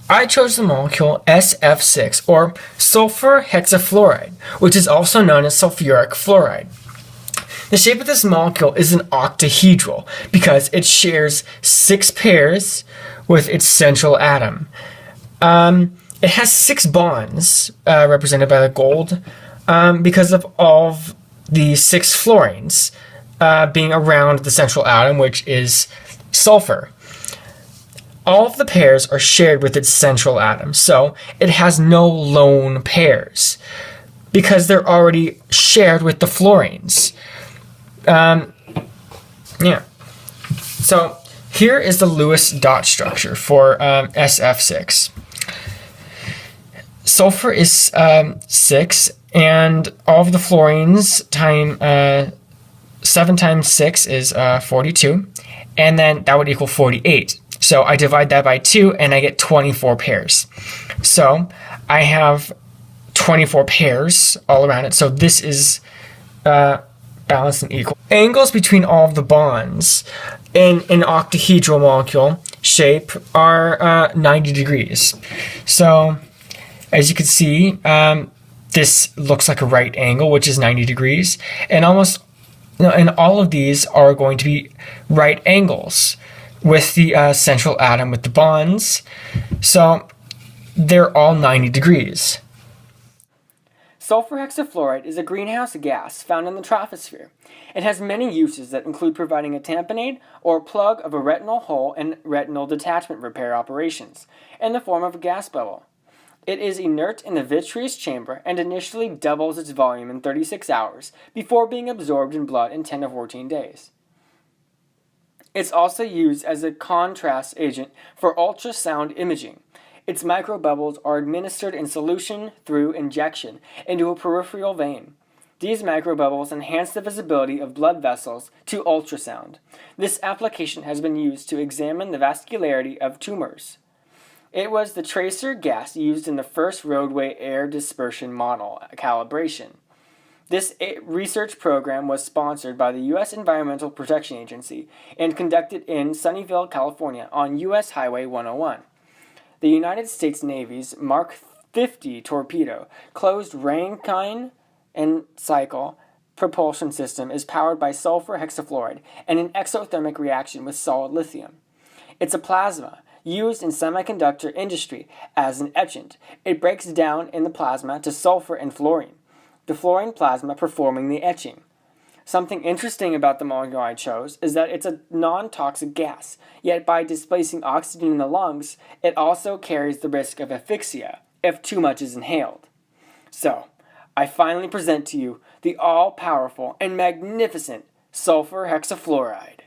I chose the molecule SF6, or sulfur hexafluoride, which is also known as sulfuric fluoride. The shape of this molecule is an octahedral because it shares 6 pairs with its central atom. It has 6 bonds, represented by the gold, because of all of the 6 fluorines being around the central atom, which is sulfur. All of the pairs are shared with its central atom, so it has no lone pairs because they're already shared with the fluorines. So here is the Lewis dot structure for SF6. Sulfur is 6, and all of the fluorines time 7 times 6 is 42, and then that would equal 48. So I divide that by 2, and I get 24 pairs. So I have 24 pairs all around it. So this is balanced and equal. Angles between all of the bonds in an octahedral molecule shape are 90 degrees. So as you can see, this looks like a right angle, which is 90 degrees, and all of these are going to be right angles with the central atom with the bonds. So they're all 90 degrees. Sulfur hexafluoride is a greenhouse gas found in the troposphere. It has many uses that include providing a tamponade or plug of a retinal hole in retinal detachment repair operations in the form of a gas bubble. It is inert in the vitreous chamber and initially doubles its volume in 36 hours before being absorbed in blood in 10 to 14 days. It's also used as a contrast agent for ultrasound imaging. Its microbubbles are administered in solution through injection into a peripheral vein. These microbubbles enhance the visibility of blood vessels to ultrasound. This application has been used to examine the vascularity of tumors. It was the tracer gas used in the first roadway air dispersion model calibration. This research program was sponsored by the U.S. Environmental Protection Agency and conducted in Sunnyvale, California on U.S. Highway 101. The United States Navy's Mark 50 torpedo closed Rankine and cycle propulsion system is powered by sulfur hexafluoride and an exothermic reaction with solid lithium. It's a plasma used in semiconductor industry as an etchant. It breaks down in the plasma to sulfur and fluorine, the fluorine plasma performing the etching. Something interesting about the molecule I chose is that it's a non-toxic gas, yet by displacing oxygen in the lungs, it also carries the risk of asphyxia if too much is inhaled. So, I finally present to you the all-powerful and magnificent sulfur hexafluoride.